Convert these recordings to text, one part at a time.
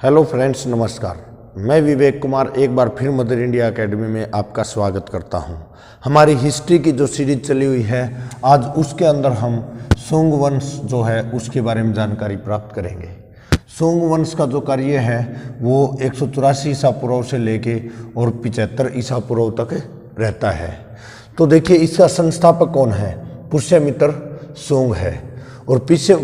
Hello friends, नमस्कार। मैं विवेक कुमार एक बार फिर मदर इंडिया एकेडमी में आपका स्वागत करता हूं। हमारी हिस्ट्री की जो सीरीज चली हुई है, आज उसके अंदर हम सुंग वंश जो है उसके बारे में जानकारी प्राप्त करेंगे। सुंग वंश का जो कार्य है वो 184 ईसा पूर्व से लेके और 75 ईसा पूर्व तक रहता है। तो देखिए, इसका संस्थापक कौन है? पुष्यमित्र सुंग है। और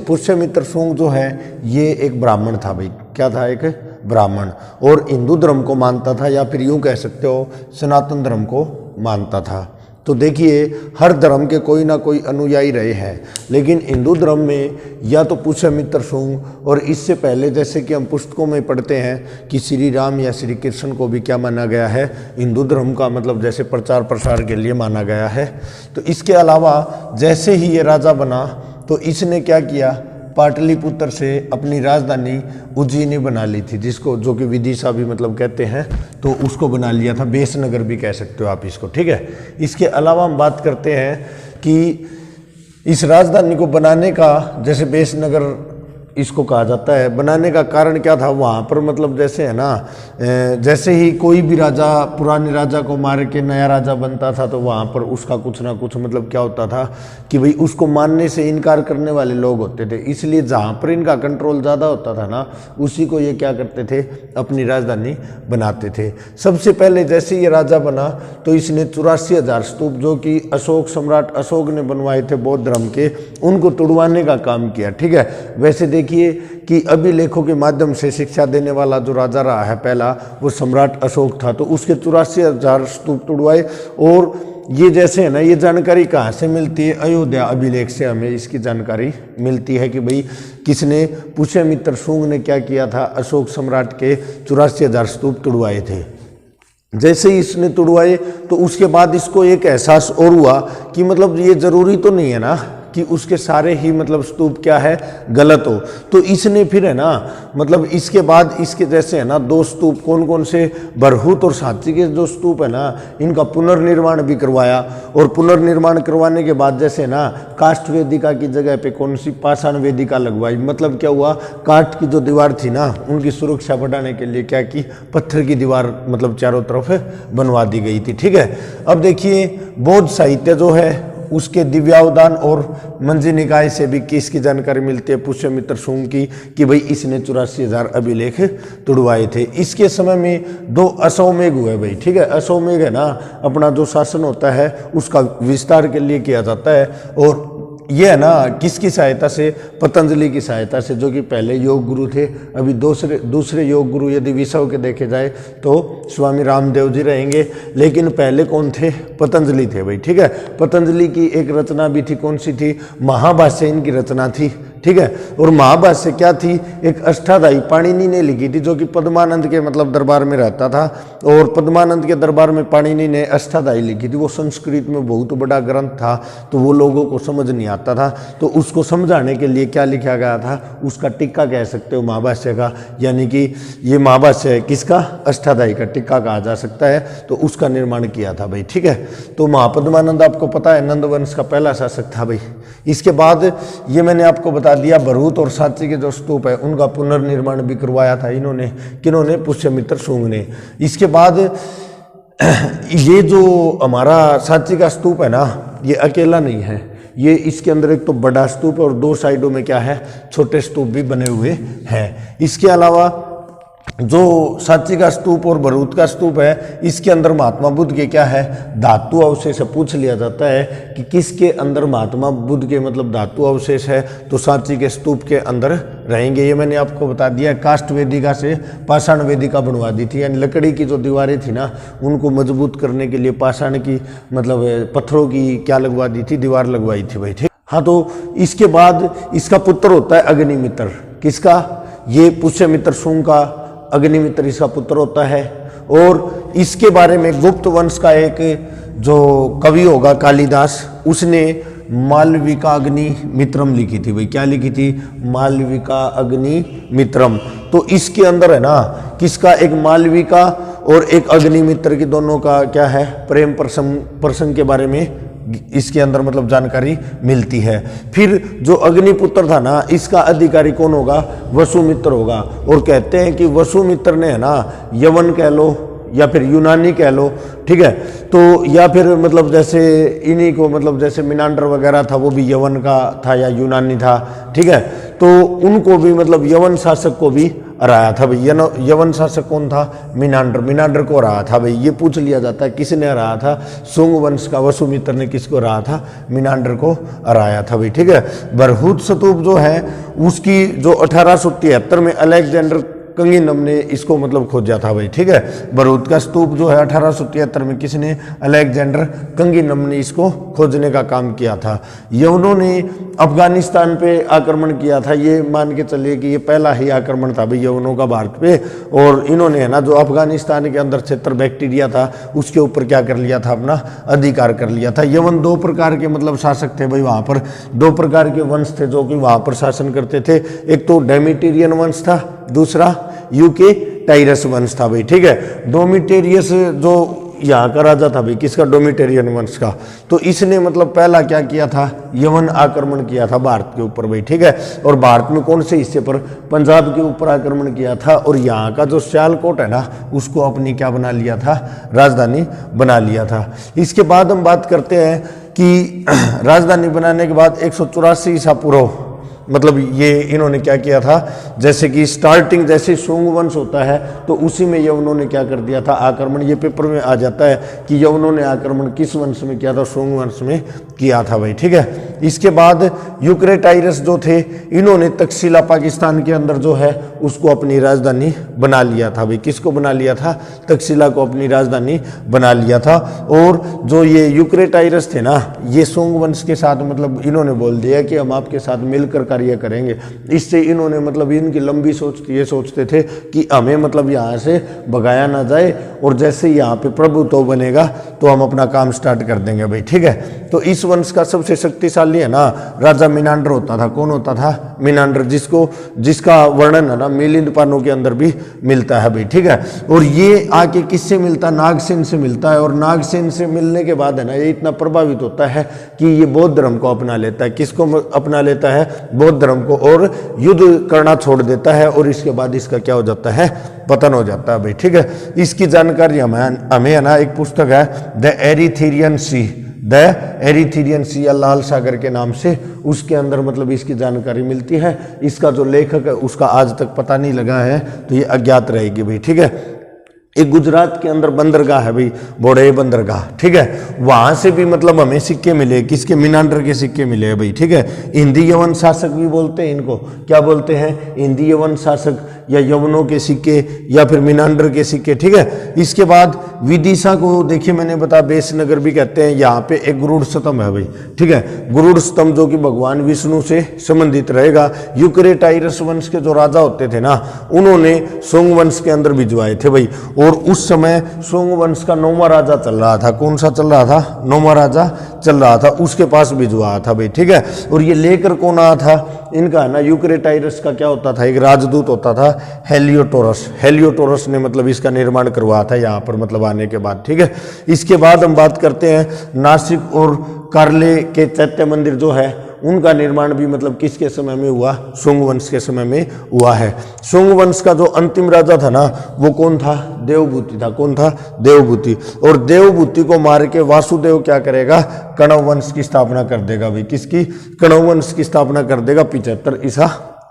पुष्यमित्र सुंग जो है ये एक ब्राह्मण था भाई। क्या था? एक ब्राह्मण। और हिंदू धर्म को मानता था, या फिर यूं कह सकते हो सनातन धर्म को मानता था। तो देखिए, हर धर्म के कोई ना कोई अनुयायी रहे हैं, लेकिन हिंदू धर्म में या तो पुष्यमित्र सुंग, और इससे पहले जैसे कि हम पुस्तकों में पढ़ते हैं कि श्री राम या श्री कृष्ण को भी क्या माना गया है? हिंदू धर्म का मतलब जैसे प्रचार प्रसार के लिए माना गया है। तो इसके अलावा जैसे ही ये राजा बना तो इसने क्या किया? पाटलिपुत्र से अपनी राजधानी उज्जैनी बना ली थी, जिसको जो कि विदिशा भी मतलब कहते हैं, तो उसको बना लिया था। बेसनगर भी कह सकते हो आप इसको, ठीक है। इसके अलावा हम बात करते हैं कि इस राजधानी को बनाने का, जैसे बेसनगर इसको कहा जाता है, बनाने का कारण क्या था? वहाँ पर मतलब जैसे है ना, जैसे ही कोई भी राजा पुराने राजा को मार के नया राजा बनता था, तो वहाँ पर उसका कुछ ना कुछ मतलब क्या होता था कि भाई उसको मानने से इनकार करने वाले लोग होते थे। इसलिए जहाँ पर इनका कंट्रोल ज़्यादा होता था ना, उसी को ये क्या करते थे? अपनी राजधानी बनाते थे। सबसे पहले जैसे ये राजा बना तो इसने 84,000 स्तूप जो कि अशोक सम्राट अशोक ने बनवाए थे बौद्ध धर्म के, उनको तुड़वाने का काम किया, ठीक है। वैसे देखिए कि अभिलेखों के माध्यम से शिक्षा देने वाला जो राजा रहा है पहला, वो सम्राट अशोक था। तो उसके 84,000 स्तूप तुड़वाए। और ये जैसे है ना, ये जानकारी कहाँ से मिलती है? अयोध्या अभिलेख से हमें इसकी जानकारी मिलती है कि भाई किसने? पुष्यमित्र सुंग ने क्या किया था? अशोक सम्राट के 84,000 स्तूप तुड़वाए थे। जैसे ही इसने तुड़वाए तो उसके बाद इसको एक एहसास और हुआ कि मतलब ये जरूरी तो नहीं है ना कि उसके सारे ही मतलब स्तूप क्या है? गलत हो। तो इसने फिर है ना, मतलब इसके बाद इसके जैसे है ना 2 स्तूप, कौन कौन से? बरहुत और सांची के जो स्तूप है ना, इनका पुनर्निर्माण भी करवाया। और पुनर्निर्माण करवाने के बाद जैसे है ना, काष्ठ वेदिका की जगह पे कौन सी? पाषाण वेदिका लगवाई। मतलब क्या हुआ? काष्ठ की जो दीवार थी ना, उनकी सुरक्षा बढ़ाने के लिए क्या की? पत्थर की दीवार मतलब चारों तरफ बनवा दी गई थी, ठीक है। अब देखिए, बौद्ध साहित्य जो है उसके दिव्यावदान और मंजी निकाय से भी किसकी जानकारी मिलती है? पुष्यमित्र सुंग की, कि भाई इसने 84,000 अभिलेख तुड़वाए थे। इसके समय में 2 अश्वमेध हुए भाई, ठीक है। अश्वमेध है ना, अपना जो शासन होता है उसका विस्तार के लिए किया जाता है। और ये है ना किसकी सहायता से? पतंजलि की सहायता से, जो कि पहले योग गुरु थे। अभी दूसरे योग गुरु यदि विश्व के देखे जाए तो स्वामी रामदेव जी रहेंगे, लेकिन पहले कौन थे? पतंजलि थे भाई, ठीक है। पतंजलि की एक रचना भी थी, कौन सी थी? महाभाष्य इनकी रचना थी, ठीक है। और महाभाष्य क्या थी? एक अष्टाध्यायी पाणिनि ने लिखी थी, जो कि पद्मानंद के मतलब दरबार में रहता था। और पद्मानंद के दरबार में पाणिनि ने अष्टाध्यायी लिखी थी। वो संस्कृत में बहुत बड़ा ग्रंथ था, तो वो लोगों को समझ नहीं आता था, तो उसको समझाने के लिए क्या लिखा गया था? उसका टिक्का कह सकते हो महाभाष्य का। यानी कि ये महाभाष्य है किसका? अष्टाध्यायी का टिक्का कहा जा सकता है। तो उसका निर्माण किया था भाई, ठीक है। तो महापद्मानंद आपको पता है नंद वंश का पहला शासक था भाई। इसके बाद ये मैंने आपको बता दिया, बरहुत और सांची के जो स्तूप है उनका पुनर्निर्माण भी करवाया था इन्होंने। किन्होंने? पुष्यमित्र सुंग ने। इसके बाद ये जो हमारा सांची का स्तूप है ना, ये अकेला नहीं है। ये इसके अंदर एक तो बड़ा स्तूप है और 2 साइडों में क्या है? छोटे स्तूप भी बने हुए हैं। इसके अलावा जो सांची का स्तूप और बरहुत का स्तूप है, इसके अंदर महात्मा बुद्ध के क्या है? धातु अवशेष पूछ लिया जाता है कि किसके अंदर महात्मा बुद्ध के मतलब धातु अवशेष है, तो सांची के स्तूप के अंदर रहेंगे। ये मैंने आपको बता दिया। काष्ठ वेदिका से पाषाण वेदिका बनवा दी थी, यानी लकड़ी की जो दीवारें थी ना, उनको मजबूत करने के लिए पाषाण की मतलब पत्थरों की क्या लगवा दी थी? दीवार लगवाई थी भाई, ठीक। हाँ, तो इसके बाद इसका पुत्र होता है अग्निमित्र। किसका? ये पुष्यमित्र सुंग का अग्निमित्र इसका पुत्र होता है। और इसके बारे में गुप्त वंश का एक जो कवि होगा कालिदास, उसने मालविका अग्नि मित्रम लिखी थी भाई। क्या लिखी थी? मालविका अग्नि मित्रम। तो इसके अंदर है ना किसका? एक मालविका और एक अग्निमित्र की दोनों का क्या है? प्रेम प्रसंग के बारे में इसके अंदर मतलब जानकारी मिलती है। फिर जो अग्निपुत्र था ना, इसका अधिकारी कौन होगा? वसुमित्र होगा। और कहते हैं कि वसुमित्र ने है ना यवन कह लो या फिर यूनानी कह लो, ठीक है, तो या फिर मतलब जैसे इन्हीं को मतलब जैसे मिनांडर वगैरह था वो भी यवन का था या यूनानी था, ठीक है, तो उनको भी मतलब यवन शासक को भी हराया था भाई। यवन शासक कौन था? मिनांडर। मिनांडर को हराया था भाई। ये पूछ लिया जाता है किसने हराया था? शुंग वंश का वसुमित्र ने किसको हराया था? मिनांडर को हराया था भाई, ठीक है। बरहुत स्तूप जो है उसकी जो 1873 में अलेक्जेंडर कंगिनम ने इसको मतलब खोजा था भाई, ठीक है। बरूद का स्तूप जो है 1873 में किसने? अलेक्जेंडर कंगिनम ने इसको खोजने का काम किया था। यवनों ने अफगानिस्तान पे आक्रमण किया था, ये मान के चलिए कि ये पहला ही आक्रमण था भाई यवनों का भारत पे। और इन्होंने है ना जो अफगानिस्तान के अंदर क्षेत्र बैक्टीरिया था उसके ऊपर क्या कर लिया था? अपना अधिकार कर लिया था। यवन दो प्रकार के मतलब शासक थे भाई, वहाँ पर दो प्रकार के वंश थे जो कि वहाँ पर शासन करते थे। एक तो डेमेटेरियन वंश था, दूसरा यूके टाइरस वंश था भाई, ठीक है। डोमिटेरियस जो यहाँ का राजा था भाई, किसका? डोमिटेरियन वंश का। तो इसने मतलब पहला क्या किया था? यवन आक्रमण किया था भारत के ऊपर भाई, ठीक है। और भारत में कौन से हिस्से पर? पंजाब के ऊपर आक्रमण किया था। और यहाँ का जो सियालकोट है ना उसको अपनी क्या बना लिया था? राजधानी बना लिया था। इसके बाद हम बात करते हैं कि राजधानी बनाने के बाद 184 ईसा पूर्व मतलब ये इन्होंने क्या किया था? जैसे कि स्टार्टिंग जैसे शुंग वंश होता है तो उसी में यवनों ने क्या कर दिया था? आक्रमण। ये पेपर में आ जाता है कि यवनों ने आक्रमण किस वंश में किया था? शुंग वंश में किया था भाई, ठीक है। इसके बाद यूक्रेटाइरस जो थे इन्होंने तक्षशिला पाकिस्तान के अंदर जो है उसको अपनी राजधानी बना लिया था भाई। किसको बना लिया था? तक्षशिला को अपनी राजधानी बना लिया था। और जो ये यूक्रेटाइरस थे ना ये शुंग वंश के साथ मतलब इन्होंने बोल दिया कि हम आपके साथ मिलकर कार्य करेंगे। इससे इन्होंने मतलब इनकी लंबी सोच ये सोचते थे कि हमें मतलब यहाँ से भगाया ना जाए और जैसे यहाँ पे प्रभुत्व बनेगा तो हम अपना काम स्टार्ट कर देंगे भाई, ठीक है। तो इस वंश का सबसे शक्तिशाली है ना राजा मिनांडर होता था। कौन होता था? मिनांडर, जिसका वर्णन है ना मिलिंद पानों के अंदर भी मिलता है भाई, ठीक है। और ये आके किससे मिलता है? नागसेन से मिलता है। और नागसेन से मिलने के बाद है ना ये इतना प्रभावित होता है कि ये बौद्ध धर्म को अपना लेता है। किसको अपना लेता है? बौद्ध धर्म को। और युद्ध करना छोड़ देता है और इसके बाद इसका क्या हो जाता है? पतन हो जाता है भाई, ठीक है। इसकी जानकारी हमें है ना एक पुस्तक है द एरिथेरियन सी, द एरिथेरियन सी या लाल सागर के नाम से, उसके अंदर मतलब इसकी जानकारी मिलती है। इसका जो लेखक है उसका आज तक पता नहीं लगा है तो ये अज्ञात रहेगी भाई, ठीक है। एक गुजरात के अंदर बंदरगाह है भाई, बोड़े बंदरगाह, ठीक है। वहां से भी मतलब हमें सिक्के मिले, किसके? मिनांडर के सिक्के मिले भाई, ठीक है। हिंदी यवन शासक भी बोलते हैं इनको, क्या बोलते हैं? हिंदी यवन शासक या यवनों के सिक्के या फिर मिनांडर के सिक्के, ठीक है। इसके बाद विदिशा को देखिए मैंने बताया बेसनगर भी कहते हैं। यहाँ पे एक गुरुड़ स्तंभ है भाई, ठीक है। गुरुड़ स्तंभ जो कि भगवान विष्णु से संबंधित रहेगा। यूक्रेटाइरस वंश के जो राजा होते थे ना उन्होंने शुंग वंश के अंदर भिजवाए थे भाई। और उस समय शुंग वंश का 9वां राजा चल रहा था। कौन सा चल रहा था? 9वां राजा चल रहा था, उसके पास भिजवाया था भाई, ठीक है। और ये लेकर कौन आया था? इनका ना यूक्रेटाइरस का क्या होता था? एक राजदूत होता था हेलियोटोरस। हेलियोटोरस ने मतलब इसका निर्माण करवाया था यहाँ पर मतलब आने के बाद, ठीक है। इसके बाद हम बात करते हैं नासिक और कार्ले के चैत्य मंदिर जो है उनका निर्माण भी मतलब किसके समय में हुआ? शुंग वंश के समय में हुआ है। शुंग वंश का जो अंतिम राजा था ना वो कौन था? देवभूति था। कौन था? देवभूति। और देवभूति को मार के वासुदेव क्या करेगा? कण्व वंश की स्थापना कर देगा भाई। किसकी? कण्व वंश की स्थापना कर देगा 75 ईसा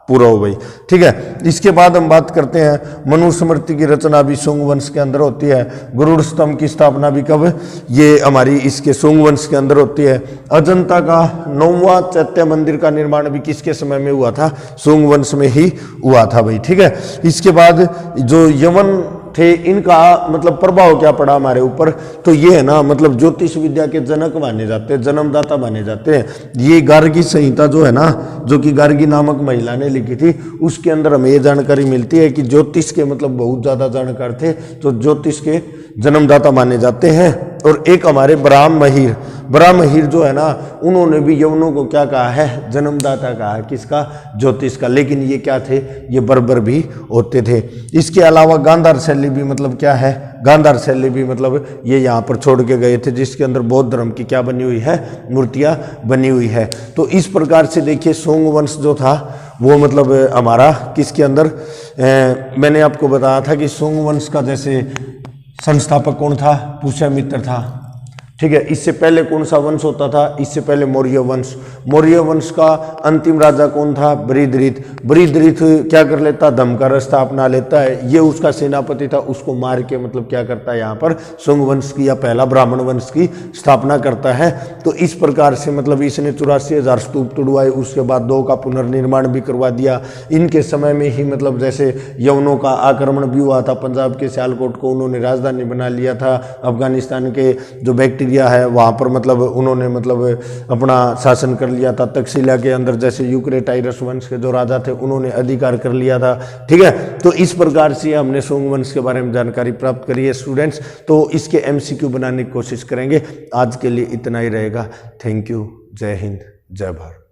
पूर्व भाई, ठीक है। इसके बाद हम बात करते हैं मनुस्मृति की रचना भी शुंग वंश के अंदर होती है। गुरुड़ स्तंभ की स्थापना भी कब? ये हमारी इसके शुंग वंश के अंदर होती है। अजंता का 9वां चैत्य मंदिर का निर्माण भी किसके समय में हुआ था? शुंग वंश में ही हुआ था भाई, ठीक है। इसके बाद जो यवन थे इनका मतलब प्रभाव क्या पड़ा हमारे ऊपर? तो ये है ना मतलब ज्योतिष विद्या के जनक माने जाते हैं, जन्मदाता माने जाते हैं। ये गार्गी संहिता जो है ना जो कि गार्गी नामक महिला ने लिखी थी उसके अंदर हमें ये जानकारी मिलती है कि ज्योतिष के मतलब बहुत ज़्यादा जानकार थे, तो ज्योतिष के जन्मदाता माने जाते हैं। और एक हमारे ब्राह्महीर, ब्राह्महीर जो है ना, उन्होंने भी यवनों को क्या कहा है, जन्मदाता कहा है, किसका, ज्योतिष का। लेकिन ये क्या थे, ये बर्बर भी होते थे। इसके अलावा गांधार शैली भी मतलब क्या है, गांधार शैली भी मतलब ये यहाँ पर छोड़ के गए थे, जिसके अंदर बौद्ध धर्म की क्या बनी हुई है, मूर्तियाँ बनी हुई है। तो इस प्रकार से देखिए सोंग वंश जो था वो मतलब हमारा किसके अंदर, मैंने आपको बताया था कि सोंग वंश का जैसे संस्थापक कौन था, पुष्यमित्र था, ठीक है। इससे पहले कौन सा वंश होता था, इससे पहले मौर्य वंश। मौर्य वंश का अंतिम राजा कौन था, बृहद्रथ। बृहद्रथ क्या कर लेता, धर्म का रास्ता अपना लेता है, ये उसका सेनापति था, उसको मार के मतलब क्या करता है, यहाँ पर शुंग वंश की या पहला ब्राह्मण वंश की स्थापना करता है। तो इस प्रकार से मतलब इसने 84,000 स्तूप तुड़वाए, उसके बाद 2 का पुनर्निर्माण भी करवा दिया। इनके समय में ही मतलब जैसे यवनों का आक्रमण भी हुआ था, पंजाब के सियालकोट को उन्होंने राजधानी बना लिया था। अफगानिस्तान के जो बैक्टीरिया है वहाँ पर मतलब उन्होंने मतलब अपना शासन कर लिया था। तक्षशिला के अंदर जैसे यूक्रेटाइरस वंश के जो राजा थे उन्होंने अधिकार कर लिया था, ठीक है। तो इस प्रकार से हमने सोंग वंश के बारे में जानकारी प्राप्त करी है स्टूडेंट्स। तो इसके एमसीक्यू बनाने की कोशिश करेंगे। आज के लिए इतना ही रहेगा। Thank you. जय हिंद, जय भारत।